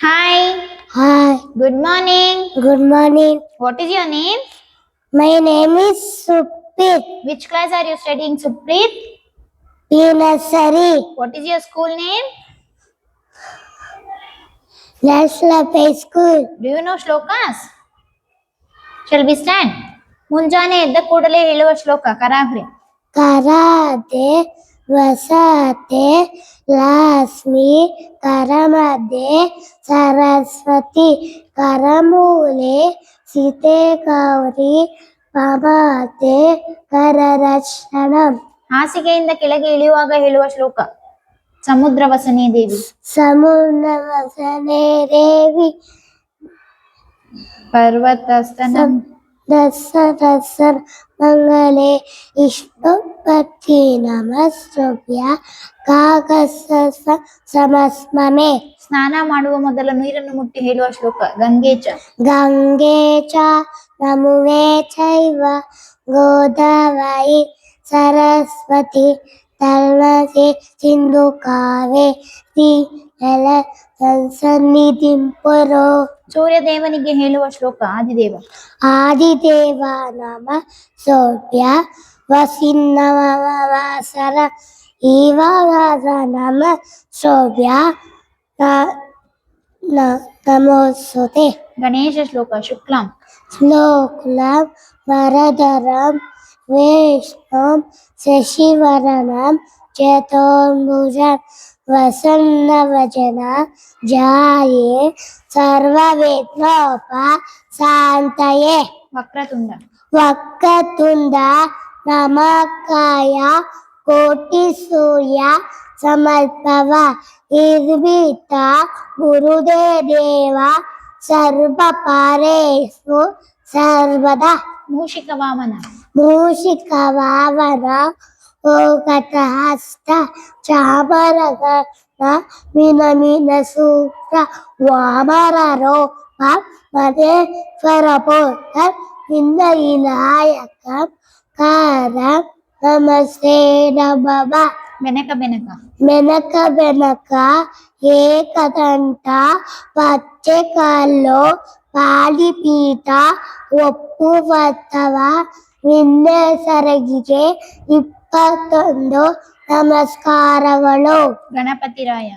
Hi, Hi, good morning. good morning. What is your name? My name is Supit Which class are you studying, Supreet? P. Nursery, What is your school name? National High School. Do you know shlokas? Shall we stand? ಮುಂಜಾನೆ ಎದ್ದ ಕೂಡಲೇ ಹೇಳುವ ಶ್ಲೋಕ ಕರಾಗ್ರಿ. Karate, Vasate, Lasmi, Karamade, Saraswati, Karamule, Site Gauri, Pamate, Kararashanam. ಹಾಸಿಗೆಯಿಂದ ಕೆಳಗೆ ಇಳಿಯುವಾಗ ಹೇಳುವ ಶ್ಲೋಕ ಸಮುದ್ರ ವಸನೆ ದೇವಿ. Samunavasane Devi, ಪರ್ವತಸ್ತನಂ Dasar Mangale Ishtopati Namastrobhya Kagasasa Samasmame ಸ್ನಾನ ಮಾಡುವ ಮೊದಲು ನೀರನ್ನು ಮುಟ್ಟಿ ಹೇಳುವ ಶ್ಲೋಕ ಗಂಗೆಚ. Gange cha Namuve chaiva Godavari Saraswati Talmasi Sindhu Kaveri Nala Sansannidhim Puro ಸೂರ್ಯ ದೇವನಿಗೆ ಹೇಳುವ ಶ್ಲೋಕ ಆದಿದೇವ. ಆದಿದೇವ ನಮ ಸೋಭ್ಯ ವಸಿನ್ನವಾಸರ ಈವಾಸ ನಮ ಸೋಭ್ಯ ನಮೋಸುತೆ ಗಣೇಶ ಶ್ಲೋಕ ಶುಕ್ಲಾಂ ಶ್ಲೋಕುಲಂ ವರದರಂ ವಿಷ್ಣುಂ ಶಶಿವರನಂ ಚತುರ್ಭುಜಂ ವಸನ್ನವಜನ ಜಾಯೇ ಸರ್ವವಿಘ್ನೋಪ ಶಾಂತಯೇ ವಕ್ರತುಂಡ ವಕ್ರತುಂಡ ನಮಕಾಯ ಕೋಟಿ ಸೂರ್ಯ ಸಮರ್ಪವ ನಿರ್ಭೀತ ಗುರುದೇವ ಸರ್ವ ಪಾರೇಷು ಸರ್ವದಾ ಮೂಷಿಕ ವಾಮನ ಮೂಷಿಕ ವಾಮನ ಓಗತಹಸ್ತ ಚಾಮರಗಣ ಮಿನ ಸೂತ್ರ ವಾಮರರೋಪ ಮದೇಶ್ವರ ಪೋತ ಇಂದ್ರವಿನಾಯಕ ಕಾರ ನಮಸ್ತೆ ನಮಃ ಬೆನಕ ಬೆನಕ ಮೆನಕ ಬೆನಕ ಏಕದಂಟ ಪಚ್ಚೆ ಕಲ್ಲು ಪಾಲಿಪೀಠ ಒಪ್ಪುವತ್ತವ ವಿನ್ಯಾಸರಗಿಗೆ 21 ನಮಸ್ಕಾರಗಳು. ಗಣಪತಿರಾಯ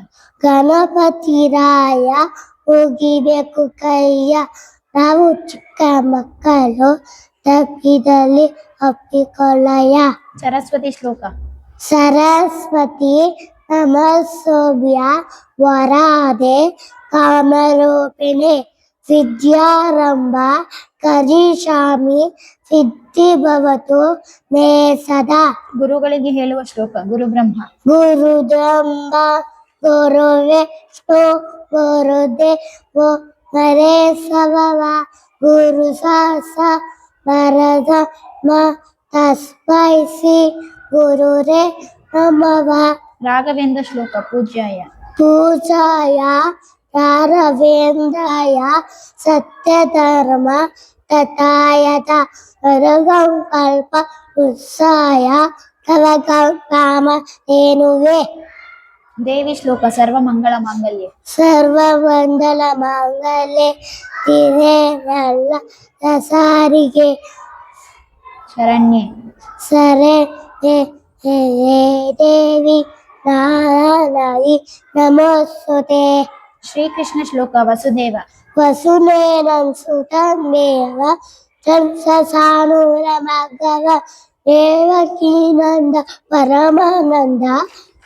ಗಣಪತಿರಾಯ ಮುಗಿಬೇಕು ಕೈಯ ನಾವು ಚಿಕ್ಕ ಮಕ್ಕಳು ತಪ್ಪಿದಲ್ಲಿ ಒಪ್ಪಿಕೊಳ್ಳಯ್ಯ. ಸರಸ್ವತಿ ಶ್ಲೋಕ ಸರಸ್ವತಿ ನಮಸ್ಸೋಭ್ಯ ವರಾದೆ ಕಾಮರೂಪಿಣಿ ವಿದ್ಯಾರಂಭ ಕರಿಷ್ಯಾಮಿ ಸಿದ್ಧಿ ಭವತು ಮೇ ಸದಾ. ಗುರುಗಳಿಗೆ ಹೇಳುವ ಶ್ಲೋಕ ಗುರು ಬ್ರಹ್ಮ ಗುರುಬ್ರಹ್ಮ ಗುರು ವಿಷ್ಣು ಗುರುದೇವೋ ಮಹೇಶ್ವರ ಗುರು ಸಾಕ್ಷಾತ್ ಪರಬ್ರಹ್ಮ ತಸ್ಮೈ ಶ್ರೀ ಗುರುರೇ ನಮಃ. ರಾಘವೇಂದ್ರ ಶ್ಲೋಕ ಪೂಜ್ಯಾಯ ಪೂಜಾಯ ರಾಘವೇಂದ್ರಾಯ ಸತ್ಯಧರ್ಮ ತಥಾಯತ ಕಲ್ಪ ಉತ್ಸಾಯ ಕವಕಾಮ ಧೇನುವೆ. ದೇವಿ ಶ್ಲೋಕ ಸರ್ವ ಮಂಗಳ ಮಾಂಗಲ್ಯ ಸರ್ವಮಂಗಲ ಮಾಂಗಲ್ಯ ತಿರೇನಲ್ಲ ಸಾರಿಗೆ ಶರಣ್ಯೆ ಸರೆ ದೇವಿ ನಾರಾಯಣಿ ನಮೋಸ್ತುತೆ. ಶ್ರೀಕೃಷ್ಣ ಶ್ಲೋಕ ವಸುದೇವ ವಸುನೇನಂ ಸುತಮೇವ ಸಾನೂರಮಗವ ದೇವಕೀನಂದ ಪರಮಾನಂದ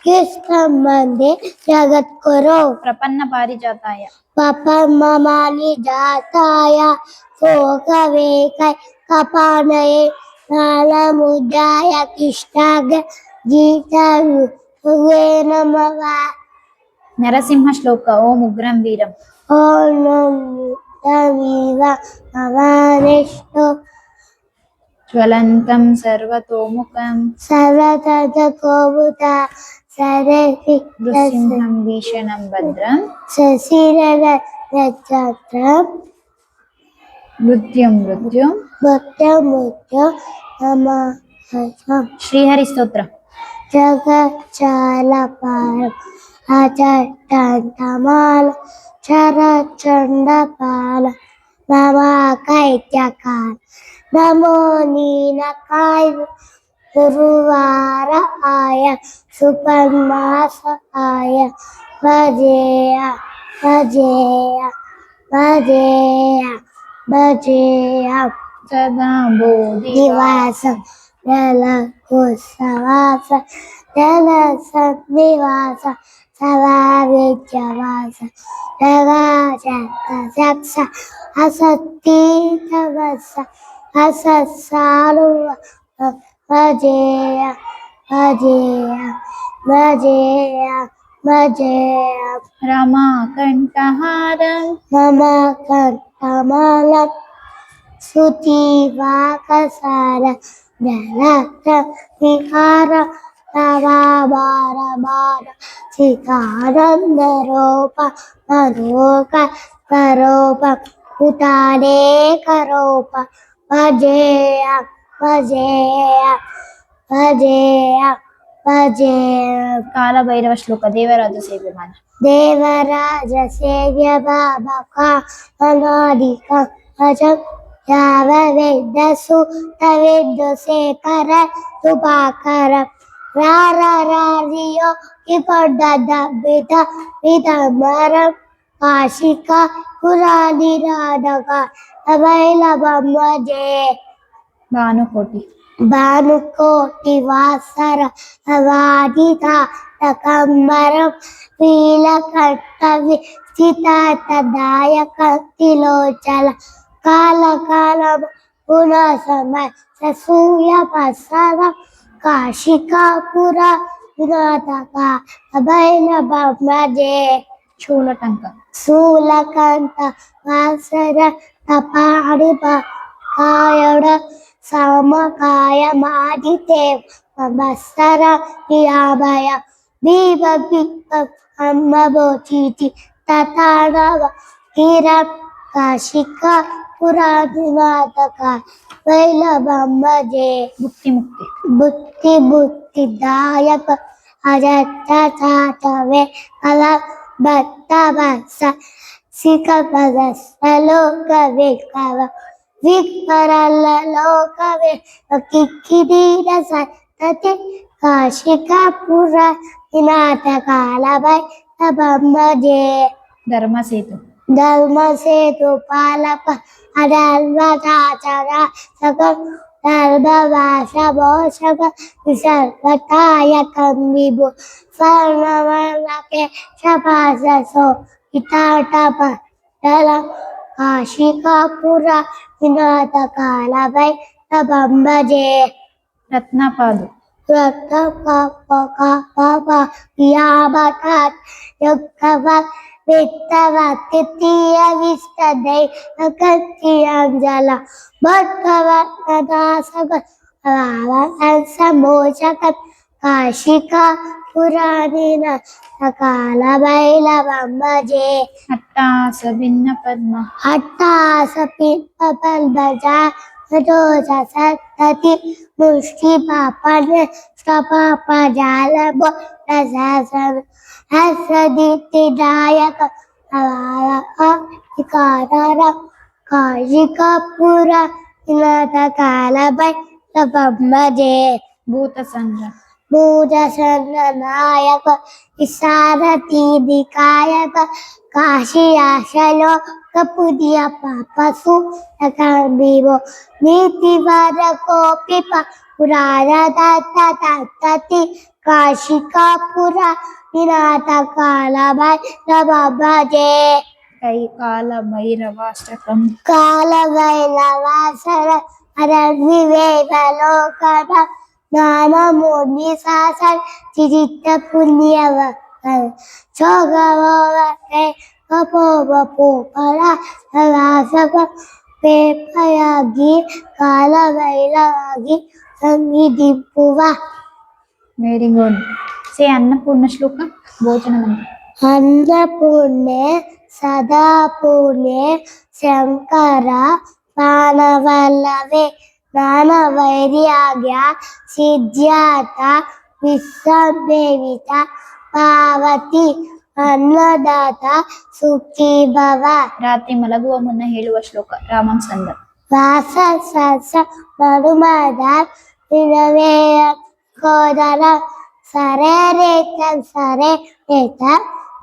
ಕೃಷ್ಣಂ ವಂದೇ ಜಗದ್ಗುರು. ಪ್ರಪನ್ನ ಪಾರಿಜಾತಾಯ ಪಪಮಮಾನಿ ಜಾತಾಯ ಭೋಗವೇಕೈ ಕಪಾನಯೇ ನಾಲಮುದ್ರಾಯ ಕೃಷ್ಣಾಗ ಗೀತವೇ ನಮಃ. ನರಸಿಂಹ ಶ್ಲೋಕ ಓಂ ಉಗ್ರಂ ವೀರಂ ಓಂ ನಮಃ ಭವಾನಿಷ್ಠು ಜ್ವಲಂತಂ ಸರ್ವತೋಮುಖಂ ಸರ್ವತದ ಕೋಮುದ ಸರಸಿ ನೃಸಿಂಹಂ ಭೀಷಣಂ ಭದ್ರಂ ಸಸಿರರ ನಕ್ಷತ್ರ ಮೃತ್ಯುಂ ಮೃತ್ಯುಂ ಭಕ್ತಮುಖ್ಯ ನಮಃ. ಶ್ರೀಹರಿ ಸ್ತೋತ್ರ ಜಗಚ್ಚಾಲ ಪಾರ ಅಚಟ್ಟಂತಮಾಲ चरचण्डपाल नमकैत्यकाल नमो नीनकाय गुरुवाराय सुपन्मासाय भजेय भजेय भजेय भजेय सदा बोधि दिवास जलकुशवास जलसन्निवास सवाविद्यवास जगाजगदक्ष असत्तीतवस असत्सारुव भजेय भजेय भजेय भजेय रमाकण्ठहारं मम कण्ठमालम् सुतीवाकसार जलत्र विहार नवाबार बार शिखारन्दरोप मरोक करोप उतारे करोप भजेय भजेय भजेय भजेय कालभैरव श्लोक देवराज सेव्यमान देवराज सेव्य बाबका अनादिक अजं याववेदसु तवेदु शेखर तुपाकर रारियो किपड्डद बिद विदमरं काशिका पुरादिराधक अवैलभमजे भानुकोटि भानुकोटि वासर अवादिता तकम्बरं नीलकण्ठवि स्थितदायक तिलोचल काल कालम पुनः समय ससूय पसर काशिकापुरा विनाथका अभैलभमजे शूलटङ्क शूलकंठ वासर तपाडिप कायड समकाय मादितेव मत्सर नियामय दीप दीप अम्मबोचिति तताडव किरं काशिका पुरादिनाथका वैलभमजे मुक्ति मुक्ति बुद्धि बुद्धिदायक अजत्तवे कल भक्तवत्स सिकपदलोकविकव विकरलोकवे किक्किरीरसतति काशिकापुरा विनाथकालवै तबमजे धर्मसेतु धर्मसेतु पालक अधर्मचाचरा सकल धर्मवास भोषक विसर्गतायकं विभु स्वर्णवर्णके शपाससो हिताटप दलं काशिकापुरा विनाथकालवै तबमजे रत्नपादु यावतात् युक्तवत् वित्तवत् तृतीय विस्तदै अगत्यांजल भट्टवत् नदासक समोचकत् काशिका पुराणिन सकालवैलवमजे हट्टास भिन्न पद्म हट्टास पिप्पल्बजा सतति मुष्टिपापन स्वपापजालबो रसासन हसदितिदायक अवारकार काशिकापुरा विनाथकालवै तबमजे भूतसंग्रह भूतसन्नायक विसारति दिकायक काशियाशलो कपुदिय पापसु तकाबिवो नीतिवर कोपिप पुरारदत्तति काशिकापुरा विनाथकालवै तबमजे कई काल भैरवाष्टकम कालवैलवासर अरविवेकलोकन ज्ञानमोनि सासर चिरित पुण्यव चोगवते कपोपरा रासक पेपयागी कालवैलवागी संगीदिपुवा वेरी गुड से अन्नपूर्ण श्लोक भोजन मंत्र अन्नपूर्णे सदापूर्णे शंकर पानवल्लवे ज्ञानवैराग्य सिद्ध्याता विश्वदेविता पार्वती ಅನ್ನದಾತ ಸುಖಿ ಭವ. ರಾತ್ರಿ ಮಲಗುವ ಮುನ್ನ ಹೇಳುವ ಶ್ಲೋಕ ರಾಮಾಂಸಂದ. ವಾಸ ಸಸ ಮರುಮದ ವಿನವೇ ಕೋದರ ಸರೆ ರೇತ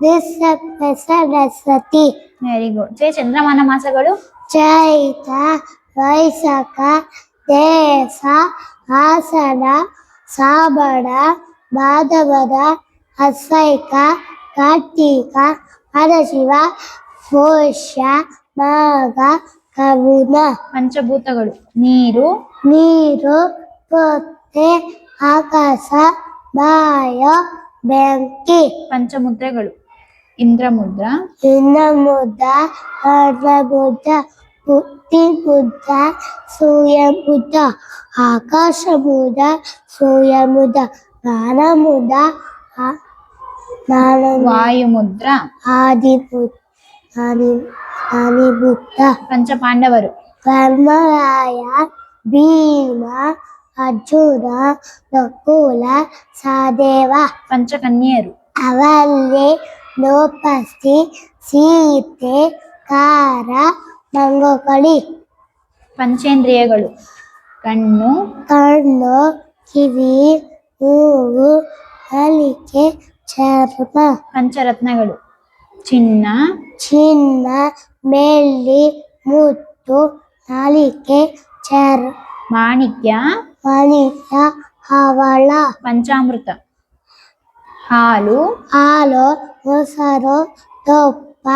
ದಿಸತಿ. Very good. ಚಂದ್ರಮಾನ ಮಾಸಗಳು ಚೈತ ವೈಶಾಖ ದೇಶ ಹಾಸನ ಶ್ರಾವಣ ಭಾದ್ರಪದ ಅಶ್ವೈಕ ಕಾರ್ತೀಕ ಹರಶಿವ ಪೋಷ್ಯ ಮಾಘ ಕರುಣ. ಪಂಚಭೂತಗಳು ನೀರು ನೀರು ಪೊತ್ತೆ ಆಕಾಶ ವಾಯು ಬೆಂಕಿ. ಪಂಚಮುದ್ರೆಗಳು ಇಂದ್ರಮುದ್ರ ಇಂದ್ರಮುದ್ರ ಕರ್ಣಮುದ್ರ ಬುದ್ಧಿ ಮುದ್ರ ಸೂರ್ಯ ಮುದ್ರ ಆಕಾಶ ಮುದ್ರ ಸೂರ್ಯ ಮುದ್ರ ಜ್ಞಾನಮುದ್ರ ವಾಯುಮುದ್ರ ಆದಿಬುದ್ಧ. ಪಂಚಪಾಂಡವರು ಧರ್ಮರಾಯ ಭೀಮ ಅರ್ಜುನ ನಕುಲ ಸಹದೇವ. ಪಂಚಕನ್ಯೆಯರು ಅವಲ್ಲಿ ಲೋಪಸ್ತಿ ಸೀತೆ ಕಾರ ಮಂಗೋಕಳಿ. ಪಂಚೇಂದ್ರಿಯಗಳು ಕಣ್ಣು ಕಿವಿ ಮೂಗು ನಾಲಿಗೆ ಚರ್ಮ. ಪಂಚರತ್ನಗಳು ಚಿನ್ನ ಬೆಳ್ಳಿ ಮುತ್ತು ನಾಲಿಗೆ ಚರ್ಮ ಮಾಣಿಕ್ಯ ಹವಳ. ಪಂಚಾಮೃತ ಹಾಲು ಮೊಸರು ತುಪ್ಪ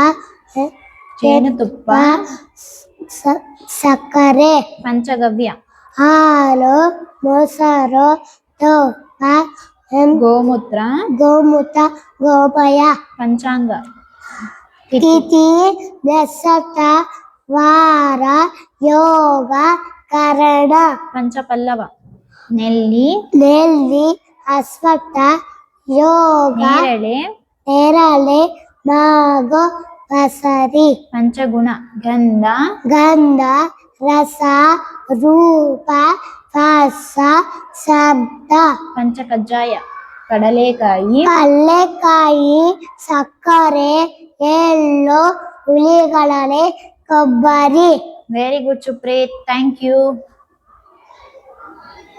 ಜೇನುತುಪ್ಪ ಸಕ್ಕರೆ. ಪಂಚಗವ್ಯ ಹಾಲು ಮೊಸರು ತುಪ್ಪ ಗೋಮೂತ್ರ ಗೋಮಯ. ಪಂಚಾಂಗ ತಿಥಿ ನಕ್ಷತ್ರ ವಾರ ಯೋಗ ಕರಣ. ಪಂಚಪಲ್ಲವ ನೆಲ್ಲಿ ಅಶ್ವತ್ಥ ಯೋಗ ನೇರಳೆ ಮಾಗೋ ಬಸರಿ. ಪಂಚಗುಣ ಗಂಧ ರಸ ರೂಪ ರಸ ಶಬ್ದ. ಪಂಚಕಜ್ಜಾಯ ಕಡಲೆಕಾಯಿ ಸಕ್ಕರೆ ಎಳ್ಳು ಹುಲಿಗಳನೆ ಕೊಬ್ಬರಿ. Very good Supreet, thank you.